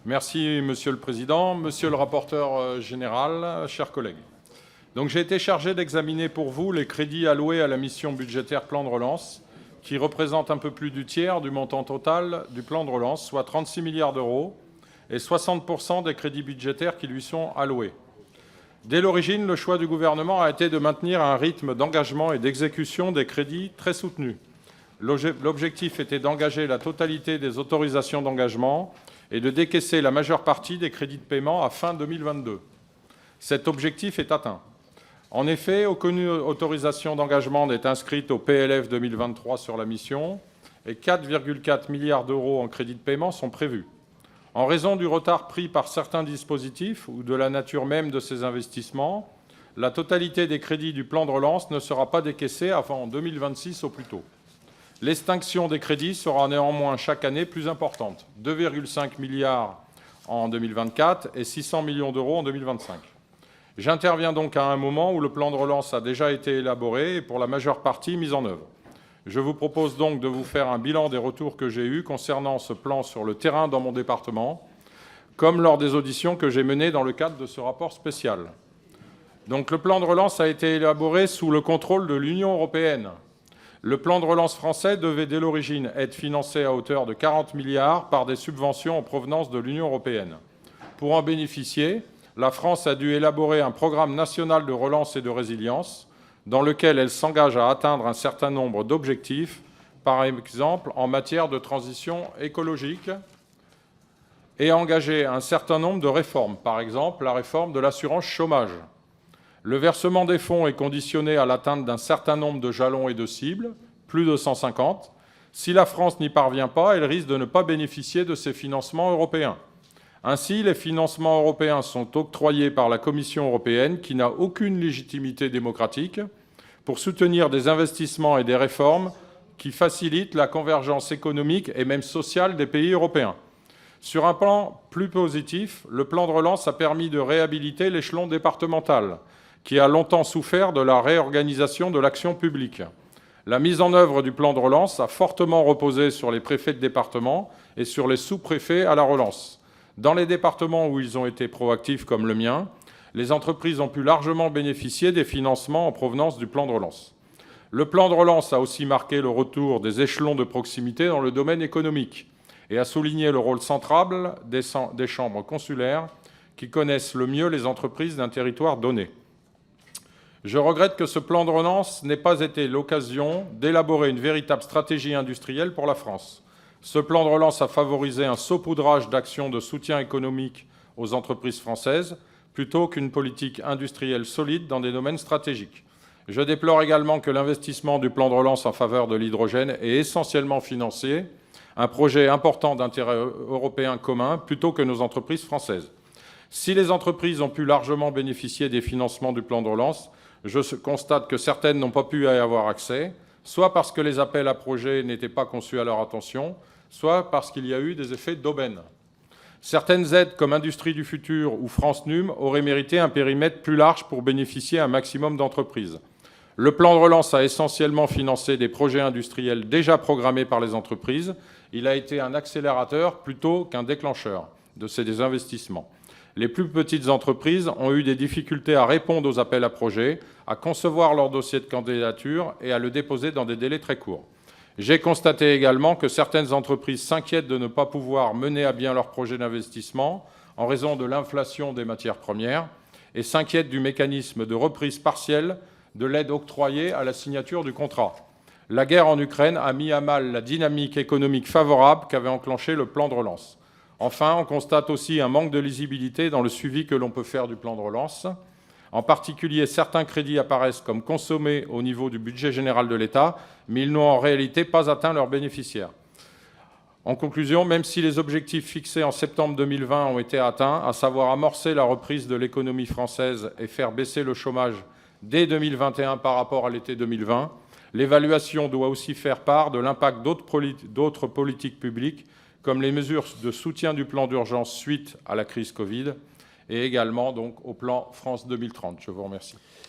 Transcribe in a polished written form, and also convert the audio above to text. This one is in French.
Merci, Monsieur le Président, Monsieur le rapporteur général, chers collègues. J'ai été chargé d'examiner pour vous les crédits alloués à la mission budgétaire Plan de relance, qui représentent un peu plus du tiers du montant total du plan de relance, soit 36 milliards d'euros, et 60% des crédits budgétaires qui lui sont alloués. Dès l'origine, le choix du gouvernement a été de maintenir un rythme d'engagement et d'exécution des crédits très soutenu. L'objectif était d'engager la totalité des autorisations d'engagement et de décaisser la majeure partie des crédits de paiement à fin 2022. Cet objectif est atteint. En effet, aucune autorisation d'engagement n'est inscrite au PLF 2023 sur la mission et 4,4 milliards d'euros en crédits de paiement sont prévus. En raison du retard pris par certains dispositifs ou de la nature même de ces investissements, la totalité des crédits du plan de relance ne sera pas décaissée avant 2026 au plus tôt. L'extinction des crédits sera néanmoins chaque année plus importante, 2,5 milliards en 2024 et 600 millions d'euros en 2025. J'interviens donc à un moment où le plan de relance a déjà été élaboré et pour la majeure partie mis en œuvre. Je vous propose donc de vous faire un bilan des retours que j'ai eus concernant ce plan sur le terrain dans mon département, comme lors des auditions que j'ai menées dans le cadre de ce rapport spécial. Donc le plan de relance a été élaboré sous le contrôle de l'Union européenne. Le plan de relance français devait dès l'origine être financé à hauteur de 40 milliards par des subventions en provenance de l'Union européenne. Pour en bénéficier, la France a dû élaborer un programme national de relance et de résilience dans lequel elle s'engage à atteindre un certain nombre d'objectifs, par exemple en matière de transition écologique, et engager un certain nombre de réformes, par exemple la réforme de l'assurance chômage. Le versement des fonds est conditionné à l'atteinte d'un certain nombre de jalons et de cibles, plus de 150. Si la France n'y parvient pas, elle risque de ne pas bénéficier de ces financements européens. Ainsi, les financements européens sont octroyés par la Commission européenne, qui n'a aucune légitimité démocratique, pour soutenir des investissements et des réformes qui facilitent la convergence économique et même sociale des pays européens. Sur un plan plus positif, le plan de relance a permis de réhabiliter l'échelon départemental, qui a longtemps souffert de la réorganisation de l'action publique. La mise en œuvre du plan de relance a fortement reposé sur les préfets de département et sur les sous-préfets à la relance. Dans les départements où ils ont été proactifs, comme le mien, les entreprises ont pu largement bénéficier des financements en provenance du plan de relance. Le plan de relance a aussi marqué le retour des échelons de proximité dans le domaine économique et a souligné le rôle central des chambres consulaires qui connaissent le mieux les entreprises d'un territoire donné. Je regrette que ce plan de relance n'ait pas été l'occasion d'élaborer une véritable stratégie industrielle pour la France. Ce plan de relance a favorisé un saupoudrage d'actions de soutien économique aux entreprises françaises, plutôt qu'une politique industrielle solide dans des domaines stratégiques. Je déplore également que l'investissement du plan de relance en faveur de l'hydrogène ait essentiellement financé un projet important d'intérêt européen commun, plutôt que nos entreprises françaises. Si les entreprises ont pu largement bénéficier des financements du plan de relance, je constate que certaines n'ont pas pu y avoir accès, soit parce que les appels à projets n'étaient pas conçus à leur attention, soit parce qu'il y a eu des effets d'aubaine. Certaines aides, comme Industrie du futur ou France Num, auraient mérité un périmètre plus large pour bénéficier à un maximum d'entreprises. Le plan de relance a essentiellement financé des projets industriels déjà programmés par les entreprises. Il a été un accélérateur plutôt qu'un déclencheur de ces investissements. Les plus petites entreprises ont eu des difficultés à répondre aux appels à projets, à concevoir leur dossier de candidature et à le déposer dans des délais très courts. J'ai constaté également que certaines entreprises s'inquiètent de ne pas pouvoir mener à bien leurs projets d'investissement en raison de l'inflation des matières premières et s'inquiètent du mécanisme de reprise partielle de l'aide octroyée à la signature du contrat. La guerre en Ukraine a mis à mal la dynamique économique favorable qu'avait enclenché le plan de relance. Enfin, on constate aussi un manque de lisibilité dans le suivi que l'on peut faire du plan de relance. En particulier, certains crédits apparaissent comme consommés au niveau du budget général de l'État, mais ils n'ont en réalité pas atteint leurs bénéficiaires. En conclusion, même si les objectifs fixés en septembre 2020 ont été atteints, à savoir amorcer la reprise de l'économie française et faire baisser le chômage dès 2021 par rapport à l'été 2020, l'évaluation doit aussi faire part de l'impact d'autres politiques publiques, comme les mesures de soutien du plan d'urgence suite à la crise Covid, et également donc au plan France 2030. Je vous remercie.